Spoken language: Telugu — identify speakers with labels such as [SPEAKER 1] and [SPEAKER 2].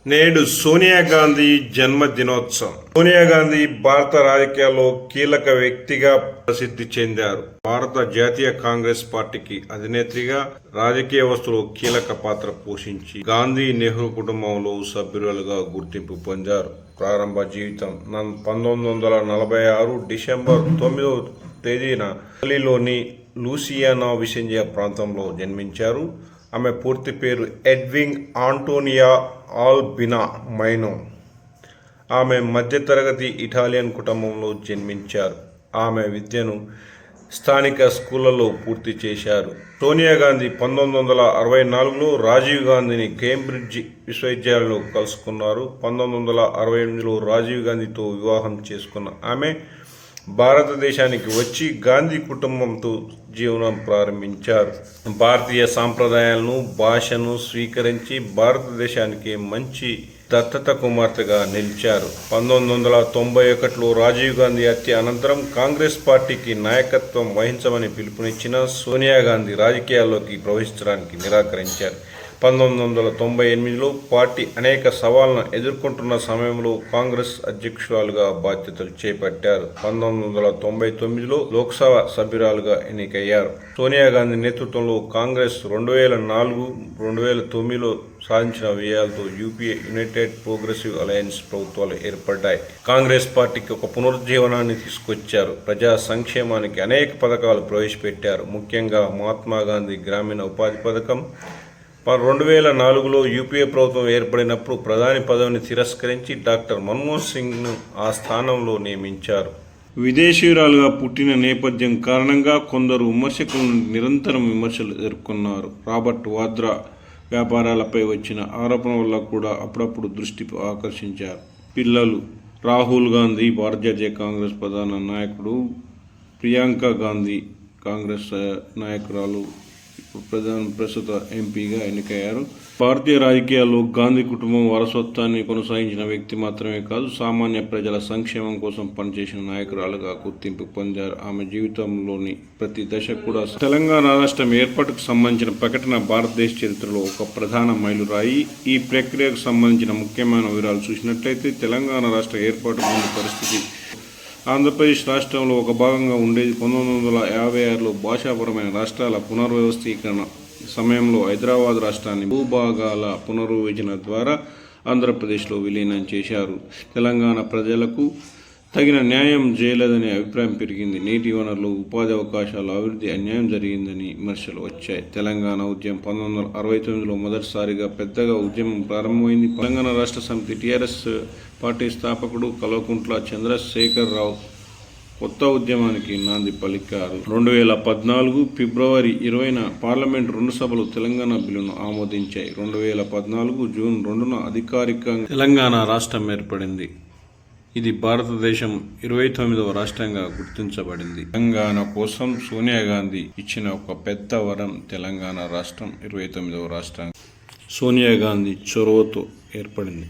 [SPEAKER 1] నేడు సోనియా గాంధీ జన్మదినోత్సవం. సోనియా గాంధీ భారత రాజకీయాల్లో కీలక వ్యక్తిగా ప్రసిద్ధి చెందారు. భారత జాతీయ కాంగ్రెస్ పార్టీకి అధినేత్రిగా రాజకీయ వ్యవస్థలో కీలక పాత్ర పోషించి గాంధీ నెహ్రూ కుటుంబంలో సభ్యులుగా గుర్తింపు పొందారు. ప్రారంభ జీవితం 1946 డిసెంబర్ 9వ తేదీన ఇటలీలోని లూసియానా విసెంజియా ప్రాంతంలో జన్మించారు. ఆమె పూర్తి పేరు ఎడ్విన్ ఆంటోనియా ఆల్బినా మైనో. ఆమె మధ్యతరగతి ఇటాలియన్ కుటుంబంలో జన్మించారు. ఆమె విద్యను స్థానిక స్కూళ్లలో పూర్తి చేశారు. సోనియా గాంధీ 1964లో రాజీవ్ గాంధీని కేంబ్రిడ్జ్ విశ్వవిద్యాలయంలో కలుసుకున్నారు. 1968లో రాజీవ్ గాంధీతో వివాహం చేసుకున్న ఆమె భారతదేశానికి వచ్చి గాంధీ కుటుంబంతో జీవనం ప్రారంభించారు. భారతీయ సాంప్రదాయాలను, భాషను స్వీకరించి భారతదేశానికి మంచి దత్తత కుమార్తెగా నిలిచారు. 1991లో రాజీవ్ గాంధీ హత్య అనంతరం కాంగ్రెస్ పార్టీకి నాయకత్వం వహించమని పిలుపునిచ్చిన సోనియా గాంధీ రాజకీయాల్లోకి ప్రవేశించడానికి నిరాకరించారు. 1998లో పార్టీ అనేక సవాళ్లను ఎదుర్కొంటున్న సమయంలో కాంగ్రెస్ అధ్యక్షురాలుగా బాధ్యతలు చేపట్టారు. 1999లో లోక్సభ సభ్యురాలుగా ఎన్నికయ్యారు. సోనియా గాంధీ నేతృత్వంలో కాంగ్రెస్ 2004, 2009లో సాధించిన విజయాలతో యూపీఏ యునైటెడ్ ప్రోగ్రెసివ్ అలయన్స్ ప్రభుత్వాలు ఏర్పడ్డాయి. కాంగ్రెస్ పార్టీకి ఒక పునరుజ్జీవనాన్ని తీసుకొచ్చారు. ప్రజా సంక్షేమానికి అనేక పథకాలు ప్రవేశపెట్టారు. ముఖ్యంగా మహాత్మా గాంధీ గ్రామీణ ఉపాధి పథకం. 2004లో యూపీఏ ప్రభుత్వం ఏర్పడినప్పుడు ప్రధాని పదవిని తిరస్కరించి డాక్టర్ మన్మోహన్ సింగ్ను ఆ స్థానంలో నియమించారు. విదేశీయురాలుగా పుట్టిన నేపథ్యం కారణంగా కొందరు విమర్శకులు నిరంతరం విమర్శలు ఎదుర్కొన్నారు. రాబర్ట్ వాద్రా వ్యాపారాలపై వచ్చిన ఆరోపణ వల్ల కూడా అప్పుడప్పుడు దృష్టి ఆకర్షించారు. పిల్లలు రాహుల్ గాంధీ భారత జాతీయ కాంగ్రెస్ ప్రధాన నాయకుడు, ప్రియాంక గాంధీ కాంగ్రెస్ నాయకురాలు ప్రస్తుత ఎంపీగా ఎన్నికయ్యారు. భారతీయ రాజకీయాల్లో గాంధీ కుటుంబం వారసత్వాన్ని కొనసాగించిన వ్యక్తి మాత్రమే కాదు, సామాన్య ప్రజల సంక్షేమం కోసం పనిచేసిన నాయకురాలుగా గుర్తింపు పొందారు. ఆమె జీవితంలోని ప్రతి దశ కూడా తెలంగాణ రాష్ట్రం ఏర్పాటుకు సంబంధించిన ప్రకటన భారతదేశ చరిత్రలో ఒక ప్రధాన మైలురాయి. ఈ ప్రక్రియకు సంబంధించిన ముఖ్యమైన వివరాలు చూసినట్లయితే తెలంగాణ రాష్ట్ర ఏర్పాటు ముందు పరిస్థితి ఆంధ్రప్రదేశ్ రాష్ట్రంలో ఒక భాగంగా ఉండేది. 1956లో భాషాపరమైన రాష్ట్రాల పునర్వ్యవస్థీకరణ సమయంలో హైదరాబాద్ రాష్ట్రాన్ని భూభాగాల పునర్విభజన ద్వారా ఆంధ్రప్రదేశ్లో విలీనం చేశారు. తెలంగాణ ప్రజలకు తగిన న్యాయం చేయలేదనే అభిప్రాయం పెరిగింది. నీటి వనరులు, ఉపాధి అవకాశాల అభివృద్ధి అన్యాయం జరిగిందని విమర్శలు వచ్చాయి. తెలంగాణ ఉద్యమం 1969లో మొదటిసారిగా పెద్దగా ఉద్యమం ప్రారంభమైంది. తెలంగాణ రాష్ట్ర సమితి టీఆర్ఎస్ పార్టీ స్థాపకుడు కల్వకుంట్ల చంద్రశేఖర్ రావు కొత్త ఉద్యమానికి నాంది పలికారు. 2014 ఫిబ్రవరి 20న పార్లమెంట్ 2 సభలు తెలంగాణ బిల్లును ఆమోదించాయి. 2014 జూన్ 2న అధికారికంగా తెలంగాణ రాష్ట్రం ఏర్పడింది. ఇది భారతదేశం 29వ రాష్ట్రంగా గుర్తించబడింది. తెలంగాణ కోసం సోనియా గాంధీ ఇచ్చిన ఒక పెద్ద వరం తెలంగాణ రాష్ట్రం 29వ రాష్ట్రం సోనియా గాంధీ చొరవతో ఏర్పడింది.